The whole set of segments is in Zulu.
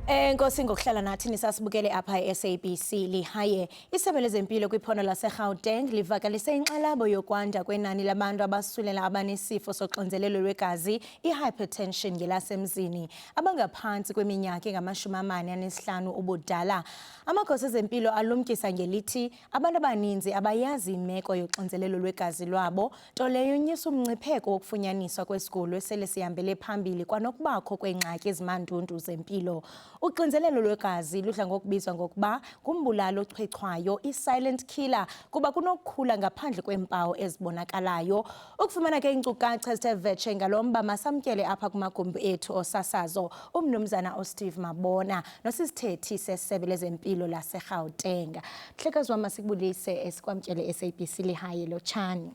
Enkosi ngokuhlala nathi nisasibukele apha e-SABC lihaye isebe lezempilo kwiphondo laseGauteng livakalise inxalabo yokwanda kwenani labantu abasulela abanesifo soxinzelelo lwegazi i-hypertension ngelasemzini abangaphantsi kweminyaka engama-45 ubudala. Amagosa ezempilo alumkisa ngelithi abantu abaninzi abayazi imeko yoxinzelelo lwegazi lwabo, nto leyo inyusa umngcipheko wokufunyaniswa kwesigulo esele sihambele phambili kwanokubakho kweengxaki ezimandundu zempilo. Uxinzelelo lwegazi ludla ngokubizwa ngokuba ngumbulalo ochwechwayo, i-silent killer, kuba kunokukhula ngaphandle kweempawu ezibonakalayo. Ukufumana ke iinkcukacha ezithe vetshe ngalo mba masamkele apha kumagumbi ethu osasazo umnumzana uSteve Mabona nosisithethi sesebe lezempilo laseGauteng. Mhlekazi wam sikubulise sikwamkele e-SABC lihaye Lotshani.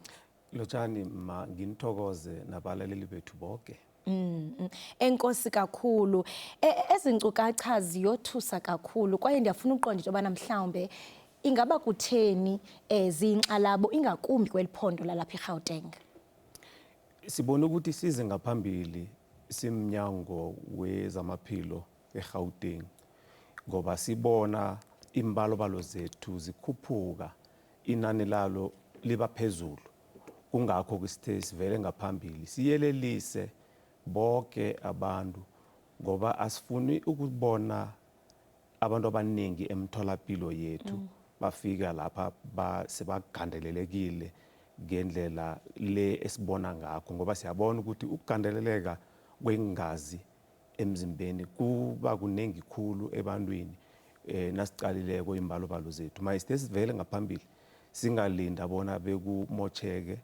Lotshani ma nginithokoze nabalaleli bethu bonke. Enkosi kakhulu. Ezi nkcukacha ziyothusa kakhulu kwaye ndiyafuna uqonda into yobana mhlawumbe ingaba kutheni ziyinxalabo ingakumbi kweli phondo lalapha eGauteng. Sibone ukuthi size ngaphambili simnyango wezamaphilo eGauteng ngoba sibona imbalobalo zethu zikhuphuka, inani lalo liba phezulu. Kungakho kusithe sivele ngaphambili siyelelise bonke abantu ngoba asifuni ukubona abantu abaningi emtholapilo yethu bafika lapha sebagandelelekile ngendlela le esibona ngakho, ngoba siyabona ukuthi ukugandeleleka kwengazi emzimbeni kuba kunengi khulu ebantwini nasicalileko imbalobalo zethu. Mayisithe sivele ngaphambili singalinda bona bekumocheke,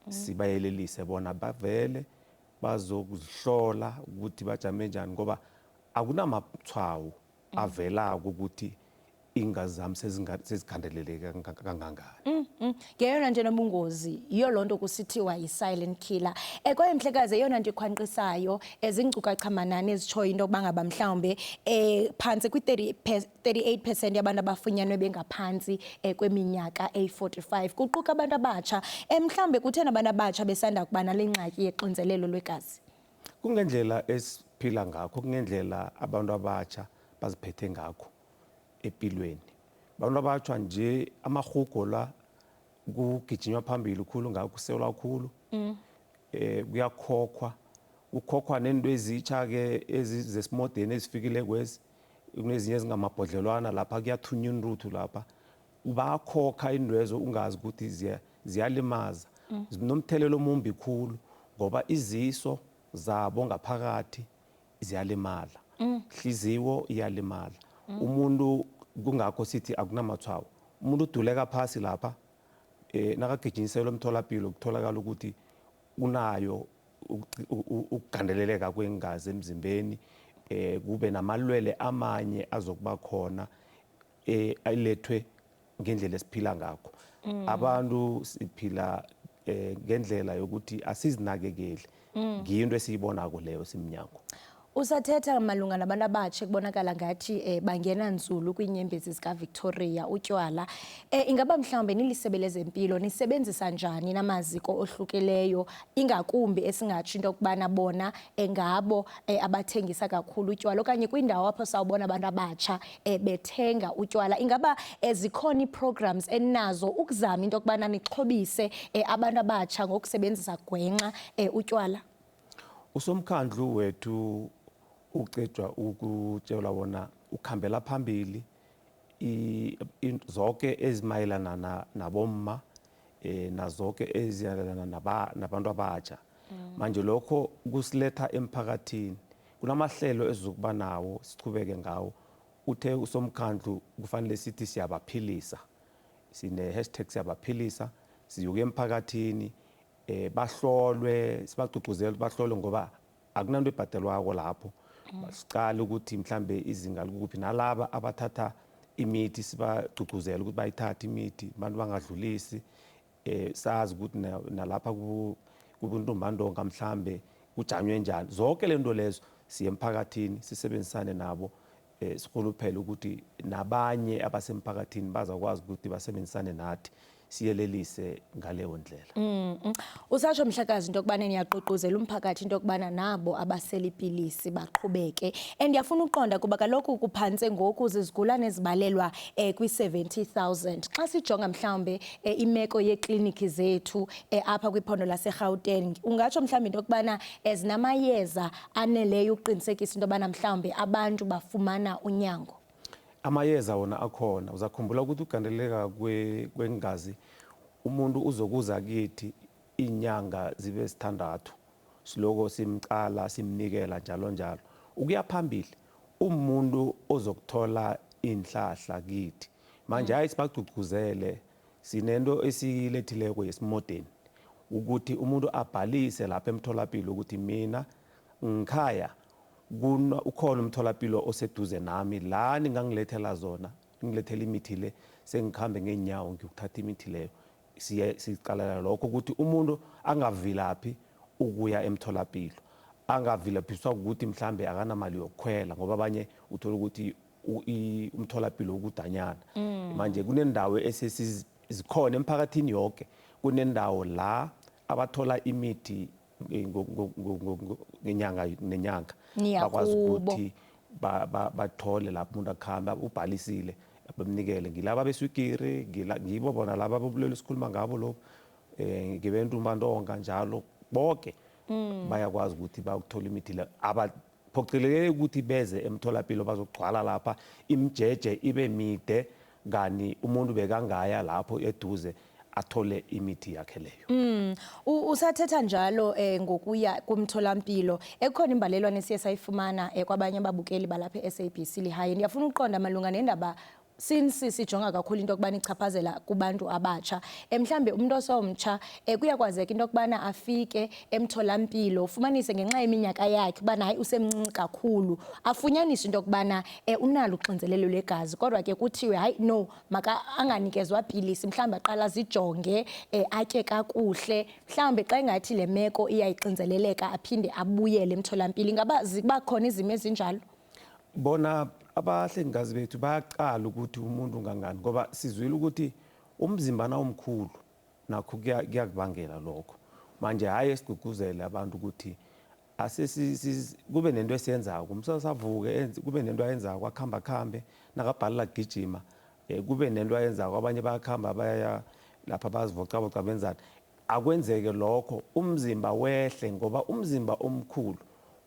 sibayelelise bona bavele bazokuzihlola ukuthi bajame njani ngoba akunamathwawu avelako ukuthi ingazi zami sezigandeleleke kangangani. Ngeyona nje nobungozi yiyo loo nto kusithiwa yi-silent killer. Kwaye mhlekazi eyona nto ikhwanqisayo ziinkcukacha manani ezitshoyo into yokuba ngaba mhlawumbe phantsi kwi-38% yabantu abafunyanwe bengaphantsi kweminyaka eyi-45 kuquka abantu abatsha. Mhlawumbe kutheni abantu abatsha besanda kuba nale ngxaki yexinzelelo lwegazi? Kungendlela esiphila ngakho, kungendlela abantu abatsha baziphethe ngakho empilweni. Abantu abatsha nje amahugo la kugijinywa phambili khulu ngakho kuselwa khulu, kukhokhwa nento ezitsha-ke ezizesimodeni ezifikile kwezi, kunezinye ezingamabhodlelwana lapha kuyathunywa inruthu lapha, bakhokha indwezo ungazi ukuthi ziyalimaza, zinomthelelo omumbi khulu ngoba iziso zabo ngaphakathi ziyalimala, ihliziyo iyalimala. Umuntu kungakho sithi akunamathwawu, umuntu uduleka phasi lapha nakagijinyiselwa emtholapilo kutholakala ukuthi unayo ukugandeleleka kwengazi emzimbeni, kube namalwele amanye azokuba khona ayilethwe ngendlela esiphila ngakho. Abantu siphila ngendlela yokuthi asizinakekeli, ngiyo into esiyibonako leyo simnyango. Usathetha malunga nabantu abatsha kubonakala ngathi bangena nzulu kwiinyembezi zikaVictoria, utywala. Ingaba mhlawumbe nilisebe lezempilo nisebenzisa njani namaziko ohlukileyo ingakumbi esingatsho into yokubana bona ngabo abathengisa kakhulu utywala okanye kwindawo apho sawubona abantu abatsha bethenga utywala? Ingaba zikhona ii-programs enazo ukuzama into yokubana nixhobise abantu abatsha ngokusebenzisa gwenxa utywala? Usomkhandlu wethu ucetshwa ukutshela wona ukhambela phambili zonke ezimayelana nabomma nazonke eziyalana nabantu abatsha. Manje lokho kusiletha emphakathini, kunamahlelo ezizokuba nawo sichubeke ngawo. Uthe usomkhandlu kufanele sithi siyabaphilisa, sine-hashtag siyabaphilisa, siyoke emphakathini bahlolwe, sibagqugquzele bahlolwe ngoba akunanto ebhadelwako lapho. Basiqala ukuthi mhlambe izinga likuphi, nalaba abathatha imithi sibagqugquzele ukuthi bayithathe imithi, abantu bangadlulisi, sazi ukuthi nalapha kubuntombandonga mhlambe kujanywe njani. Zonke le nto lezo siye emphakathini sisebenzisane nabo, sikhuluphele ukuthi nabanye abasemphakathini bazakwazi ukuthi basebenzisane nathi siyelelise ngaleyo ndlela. Usasho Mhlakazi into yokubana niyaqoqozela umphakathi into yokubana nabo abasela ipilisi baqhubeke. And yafuna uqonda kuba kaloku kuphanse ngoku izigulane ezibalelwa kwi-70,000. Xa sijonga mhlawumbe imeko yekliniki zethu apha kwiphondo lase-Gauteng, ungatsho mhlawumbe into yokubana ezinamayeza aneleyo uqinisekisa into yokubana mhlawumbe abantu bafumana unyango? Amayeza wona akhona. Uzakhumbula ukuthi ugandeleka kwengazi umuntu uzokuza kithi inyanga zibe sithandathu siloko simcala simnikela njalo njalo ukuya phambili umuntu ozokuthola inhlahla kithi manje hayi sibagcugcuzele sinento esiyilethileko yesimodern ukuthi umuntu abhalise lapha emtholapilo ukuthi mina ngikhaya ukhona umtholapilo oseduze nami la ningangilethela zona ngilethela imithi le sengikhambe ngenyawo ngiyokuthatha imithi leyo siqalela lokho ukuthi umuntu angavilaphi ukuya emtholapilo angavilaphiswa ukuthi mhlambe akanamali yokukhwela ngoba abanye uthola ukuthi umtholapilo ukudanyana manje kunendawo esizikhona emphakathini yonke kunendawo la abathola imithi ngenyanga nenyanga bakwazi ukuthi bathole lapho umuntu akhamba ubhalisile bamnikele ngilaba beswigiri ngibo bona laba bobulelo esikhuluma ngabo lo ngebentumbantonga njalo bonke bayakwazi ukuthi bakuthola imithi la abaphoqeleke ukuthi beze emtholapilo bazogcwala lapha imjeje ibe mide kani umuntu bekangaya lapho eduze athole imithi yakhe leyo. Usathetha njalo ngokuya kumtholampilo ekhona imbalelwane siye sayifumana kwabanye ababukeli balapha eSABC lihaye. Ndiyafuna uqonda malunga nendaba since sijonga kakhulu into yokubana ichaphazela kubantu abatsha mhlambe umuntu osomtsha kuyakwazeka into yokubana afike emtholampilo ufumanise ngenxa yeminyaka yakhe ubana hayi usemncinci kakhulu afunyaniswe into yokubana unalo uxinzelelo lwegazi kodwa ke kuthiwe hayi no maka anganikezwa pilisi mhlambe aqala zijonge atye kakuhle mhlambe xa ingathi le meko iyayixinzeleleka aphinde abuyele emtholampilo ingaba ziba khona izimo ezinjalo bona abahlengikazi bethu bayaqala ukuthi umuntu ngangani ngoba sizwile ukuthi umzimba na omkhulu nakho kuyakubangela lokho manje hayi esiguguzele abantu ukuthi kube nento esiyenzako umsasavuke kube nento ayenzako akhamba khambe nakabhalela gijima kube nento ayenzako abanye bayakhamba baya lapha bazivocavoca benzani akwenzeke lokho umzimba wehle ngoba umzimba omkhulu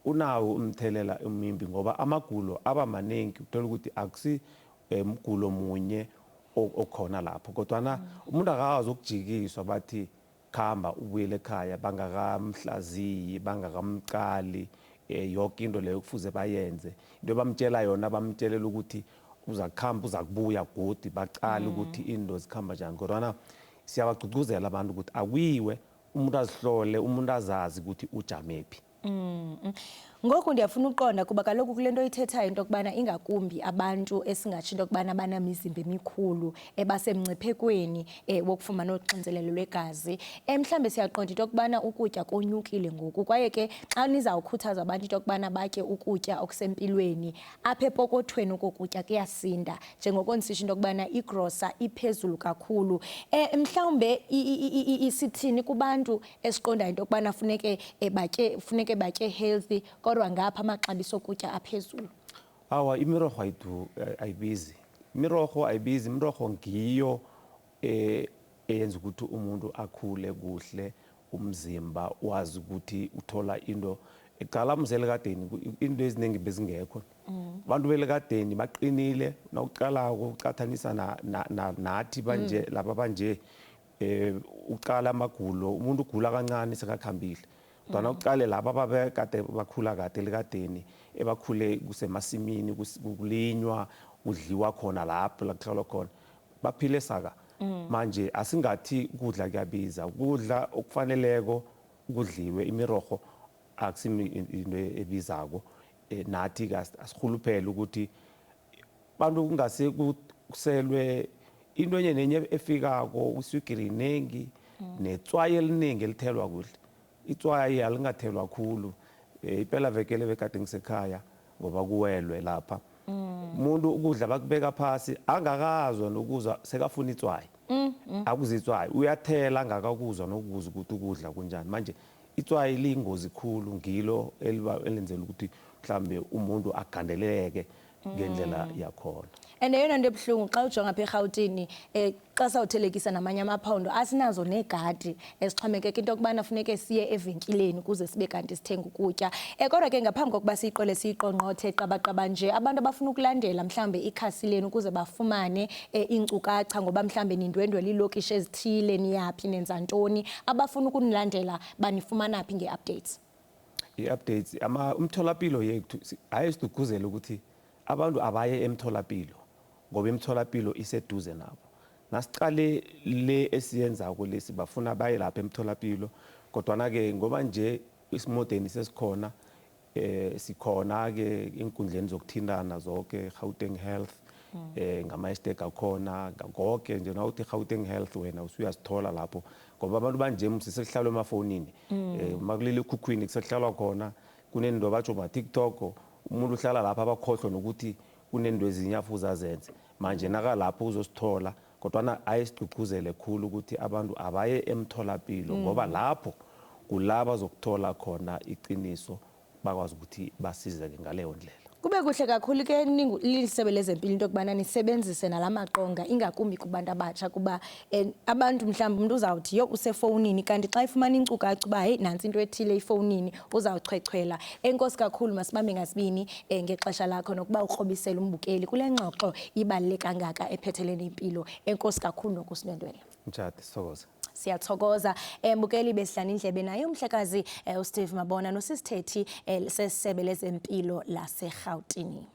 unawo umthelela emimbi ngoba amagulo abamaningi uthola ukuthi akusi umgulo munye okhona lapho kodwa umuntu akakazi ukujikiswa bathi khamba ubuyele ekhaya bangakamhlaziyi bangakamqali yonke into leyo kufuze bayenze into bamtshela yona bamtshelela ukuthi uzakukhamba uzakubuya godi baqala ukuthi into zikhamba njani kodwa siyabagcugcuzela abantu ukuthi akuyiwe umuntu azihlole umuntu azazi ukuthi ujamephi. Ngoku ndiyafuna uqonda kuba kaloku kule nto ithethayo into yokubana ingakumbi abantu esingatsho into yokubana banamizimba emikhulu basemngciphekweni wokufumana uxinzelelo lwegazi mhlambe siyaqonda into yokubana ukutya konyukile ngoku kwaye ke xa nizawukhuthaza abantu into yokubana batye ukutya okusempilweni apha epokothweni ukutya kuyasinda njengoko nisitsho into yokubana igrosa iphezulu kakhulu mhlawumbe isithini kubantu esiqondayo into yokubana funeke batye healthy kodwa ngapha amaxabiso okutya aphezulu. Awa imirorho ayibizi imirorho ngiyo eyenza ukuthi umuntu akhule kuhle umzimba wazi ukuthi uthola into eqala umzele kadeni into eziningi bezingekho abantu belekadeni baqinile nawuqalako uqathanisa nathi banje laba banje uqala amagulo umuntu ugula kancane sekakhambile kodwa uqale laba babekade bakhula kade lekadeni ebakhule kusemasimini kulinywa udliwa khona lapho la kuhlala khona baphile saka manje asingathi kudla kuyabiza kudla okufaneleko kudliwe imirorho akusimi into ebizako nathi asihuluphele ukuthi bantu kungase kuselwe into enye nenye efikako uswigiri nengi netswayi eliningi elithelwa kudla itswayi alingathelwa kakhulu iphela vekele bekade ngisekhaya ngoba kuwelwe lapha umuntu ukudla bakubeka phasi angakazwa nokuzwa sekafuna itswayi akuze itswayi uyathela angakakuzwa nokuzwa ukuthi ukudla kunjani manje itswayi liyingozi khulu ngilo elenzela ukuthi mhlambe umuntu agandeleke ngendlela yakhona. And eyona nto ebuhlungu xa ujonga apha eRhawutini xa sawuthelekisa namanye amaphondo asinazo neegadi ezixhomekeka into yokubana funeke siye evenkileni ukuze sibe kanti sithenga ukutya. Kodwa ke ngaphambi kokuba siyiqole siyiqongqothe qabaqaba nje abantu abafuna ukulandela mhlambe ikhasi leni ukuze bafumane iinkcukacha ngoba mhlambe nindwendwela iilokishi ezithile niyaphi nenza ntoni abafuna ukunilandela banifumana phi nge-updates? I-updates umtholapilo yethu ayesituguzela ukuthi abantu abaye emtholapilo ngoba emtholapilo iseduze nabo. Nasiqale le esiyenzako lesi bafuna baye lapha emtholapilo kodwa ke ngoba nje isimodeni sesikhona sikhona ke inkundleni zokuthindana zonke Gauteng Health ngama-hashtag akhona konke nje nawuthi Gauteng Health wena usuyasithola lapho ngoba abantu banje sesehlalwa emafonini makulele ekhukhwini kusehlalwa khona kunento batsho ma-TikTok umuntu uhlala lapha abakhohlwa nokuthi kunento ezinyafuza zenze manje nakalapho uzosithola kodwa ayesigqugquzele khulu ukuthi abantu abaye emtholapilo ngoba lapho kulaba bazokuthola khona iqiniso bakwazi ukuthi basizeke ngaleyo ndlela. Kube kuhle kakhulu ke lilisebe lezempilo into yokubana nisebenzise nalamaqonga ingakumbi kubantu abatsha kuba abantu mhlawumbi umuntu uzawuthi yo usefowunini kanti xa ifumana inkcukacha uba hey nansi into ethile efowunini uzawuchwechwela. Enkosi kakhulu masibambe ngasibini ngexesha lakho nokuba ukrobisela umbukeli kule ngxoxo ibaluleke kangaka ephethelene impilo. Enkosi kakhulu nokusindwendwela. Mtshati Sokoza. Siyathokoza mbukeli besidlana indlebe naye umhlekazi uSteve Mabona nosisithethi sesebe lezempilo laseRhawutini.